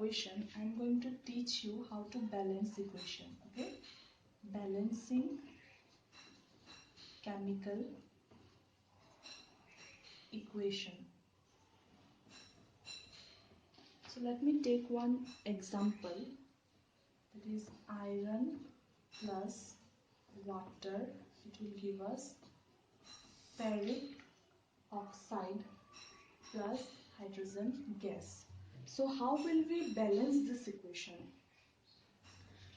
equation, I am going to teach you how to balance equation. Okay, balancing chemical equation. So let me take one example, that is iron plus water. It will give us ferric oxide plus hydrogen gas. So how will we balance this equation?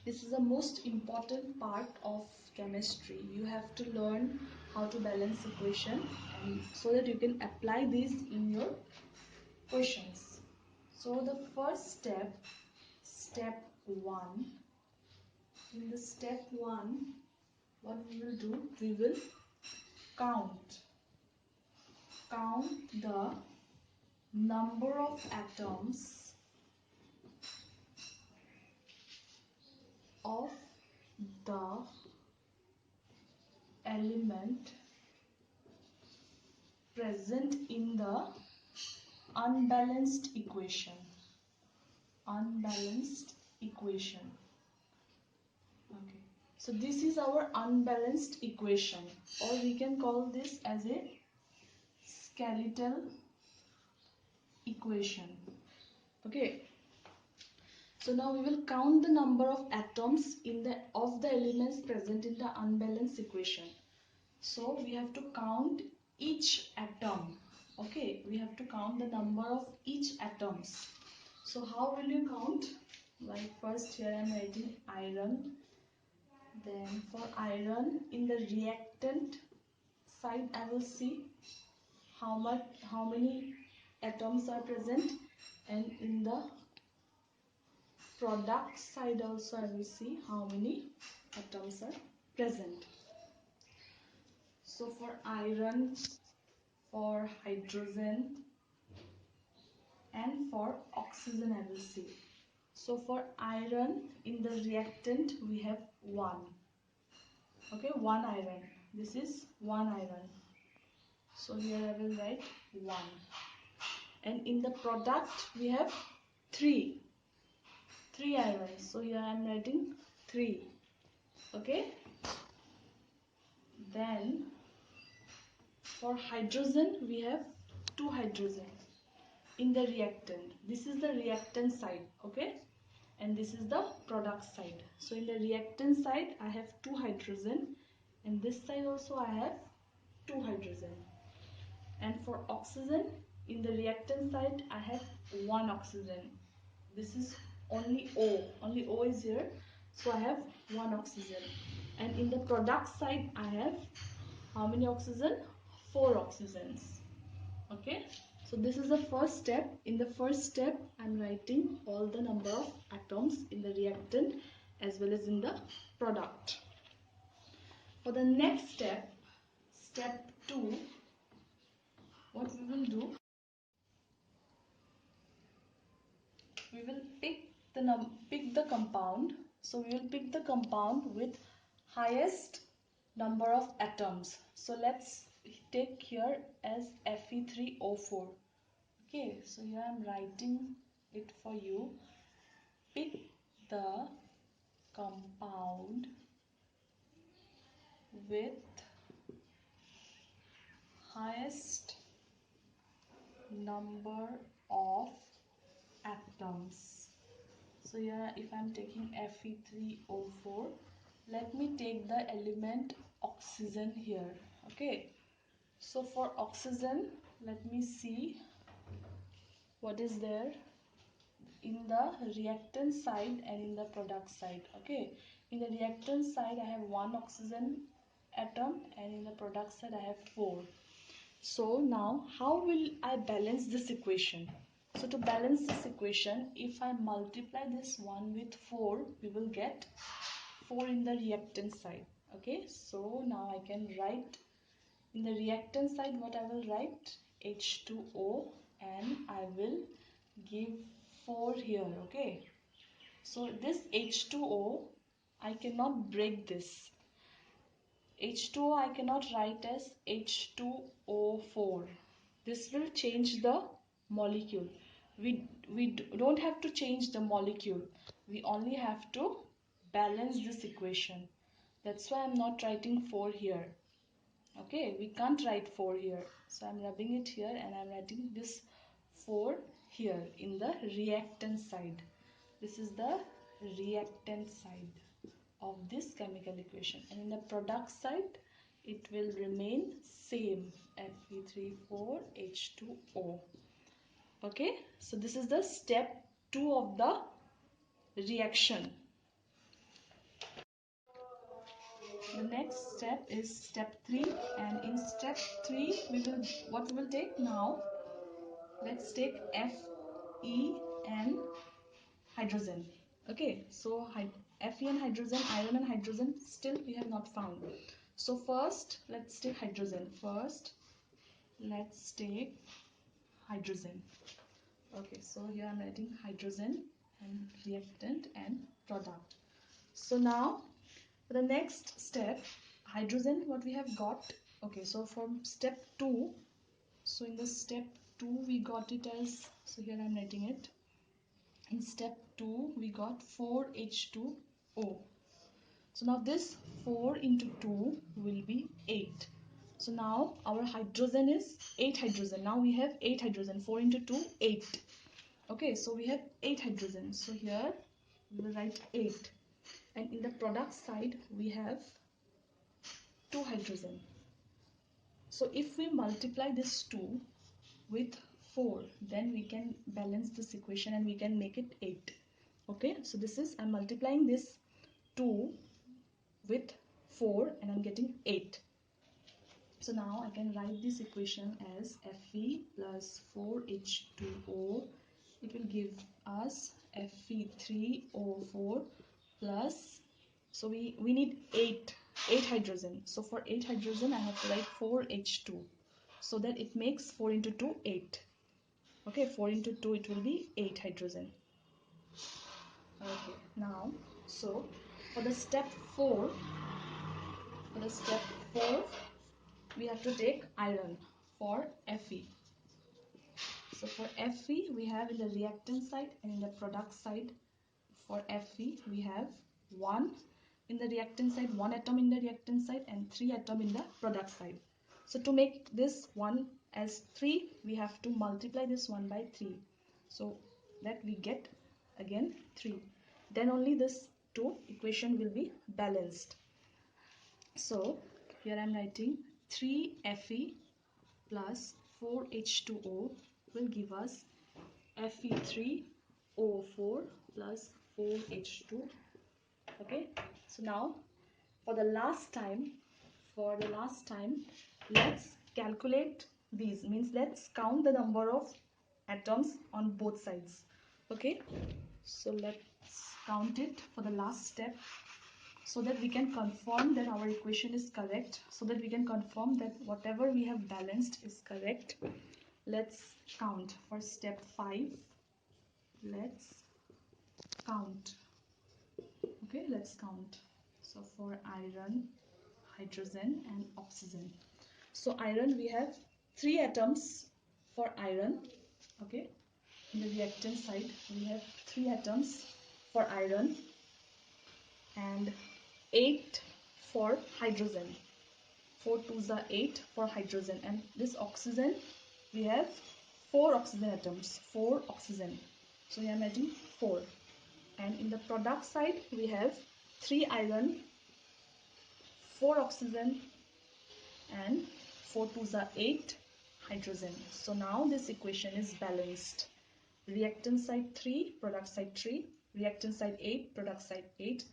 This is the most important part of chemistry. You have to learn how to balance equation, and so that you can apply these in your questions. So the first step, step 1. In the step 1, what we will do? We will count the number of atoms of the element present in the unbalanced equation. Unbalanced equation. Okay. So this is our unbalanced equation, or we can call this as a skeletal equation. Okay. So now we will count the number of atoms of the elements present in the unbalanced equation. So we have to count each atom. Okay, we have to count the number of each atoms. So how will you count? Like first here I am writing iron. Then for iron, in the reactant side I will see how many atoms are present, and in the product side also I will see how many atoms are present. So for iron, for hydrogen and for oxygen I will see. So for iron, in the reactant we have 1. Okay, 1 iron. This is 1 iron. So here I will write 1. And in the product we have 3 irons. So here I am writing 3. Okay. Then for hydrogen we have 2 hydrogen in the reactant. This is the reactant side. Okay. And this is the product side. So in the reactant side I have 2 hydrogen, and this side also I have 2 hydrogen. And for oxygen, in the reactant side I have 1 oxygen. This is only O is here, so I have 1 oxygen. And in the product side I have how many oxygen? 4 oxygens. Okay. So this is the first step. In the first step I am writing all the number of atoms in the reactant as well as in the product. For the next step, step 2, what we will do? We will pick the compound. So we will pick the compound with highest number of atoms. So let's take here as Fe3O4. Okay, so here I am writing it for you. Pick the compound with highest number of atoms. So here if I am taking Fe3O4, let me take the element oxygen here. Okay. So for oxygen, let me see what is there in the reactant side and in the product side. Okay. In the reactant side I have 1 oxygen atom, and in the product side I have 4. So now how will I balance this equation? So to balance this equation, if I multiply this 1 with 4, we will get 4 in the reactant side. Okay, so now I can write in the reactant side what I will write, H2O, and I will give 4 here. Okay, so this H2O, I cannot break this. H2O I cannot write as H2O4. This will change the molecule. we don't have to change the molecule, we only have to balance this equation. That's why I'm not writing 4 here. Okay, we can't write 4 here, so I'm rubbing it here and I'm writing this 4 here in the reactant side. This is the reactant side of this chemical equation, and in the product side it will remain same, Fe3,4H2O. Okay, so this is the step 2 of the reaction. The next step is step 3, and in step 3 we will take now, let's take Fe and hydrogen. Okay, so Fe and hydrogen, iron and hydrogen still we have not found. So first let's take hydrogen. Okay, so here I'm writing hydrogen and reactant and product. So now for the next step, hydrogen, what we have got. Okay, so from step 2, so in the step 2 we got it as, so here I'm writing it. In step 2 we got 4H2O. So now this 4 into 2 will be 8. So now our hydrogen is 8 hydrogen. Now we have 8 hydrogen. 4 into 2, 8. Okay, so we have 8 hydrogen. So here we will write 8. And in the product side we have 2 hydrogen. So if we multiply this 2 with 4, then we can balance this equation and we can make it 8. Okay, so this is, I'm multiplying this 2 with 4 and I'm getting 8. So now I can write this equation as Fe plus 4H2O. It will give us Fe3O4 plus, so we need 8 hydrogen. So for 8 hydrogen I have to write 4H2, so that it makes 4 into 2, 8. Okay, 4 into 2 it will be 8 hydrogen. Okay, now so for the step 4, we have to take iron for Fe. So for Fe we have in the reactant side and in the product side. For Fe we have 1 in the reactant side, 1 atom in the reactant side and 3 atom in the product side. So to make this 1 as 3, we have to multiply this 1 by 3, so that we get again 3. Then only this 2 equation will be balanced. So here I am writing 3Fe plus 4H2O will give us Fe3O4 plus 4H2. Okay, so now for the last time let's calculate these, means let's count the number of atoms on both sides. Okay, so let's count it for the last step, so that we can confirm that our equation is correct, so that we can confirm that whatever we have balanced is correct. Let's count for step 5. Let's count. Okay, let's count. So for iron, hydrogen and oxygen. So iron, we have 3 atoms for iron. Okay, in the reactant side we have 3 atoms for iron and 8 for hydrogen. 4 2s are 8 for hydrogen, and this oxygen we have 4 oxygen atoms, 4 oxygen. So we are adding 4. And in the product side we have 3 iron, 4 oxygen and 4 2s are 8 hydrogen. So now this equation is balanced. Reactant side 3, product side 3, reactant side 8, product side 8,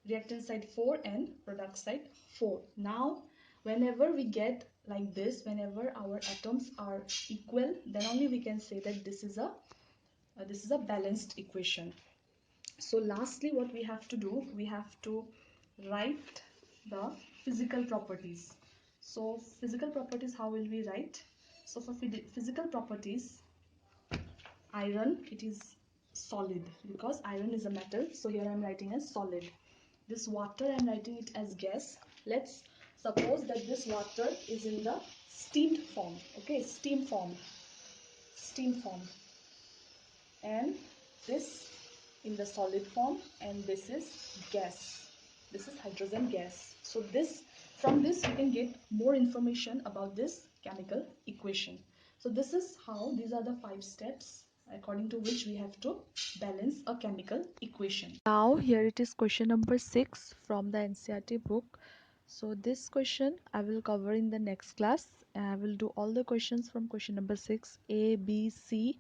reactant side 4 and product side 4. Now whenever we get like this, whenever our atoms are equal, then only we can say that this is a balanced equation. So lastly what we have to do, we have to write the physical properties. So physical properties, how will we write? So for physical properties, iron, it is solid because iron is a metal, so here I am writing as solid. This water I am writing it as gas. Let's suppose that this water is in the steamed form. Okay, steam form. and this in the solid form, and this is gas. This is hydrogen gas. So from this you can get more information about this chemical equation. So these are the 5 steps according to which we have to balance a chemical equation. Now here it is question number 6 from the NCERT book. So this question I will cover in the next class. I will do all the questions from question number 6, A, B, C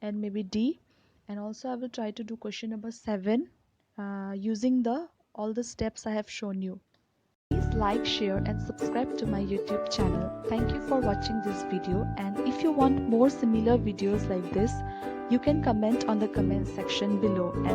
and maybe D, and also I will try to do question number 7 using all the steps I have shown you. Please like, share and subscribe to my YouTube channel. Thank you for watching this video, and if you want more similar videos like this, you can comment on the comment section below.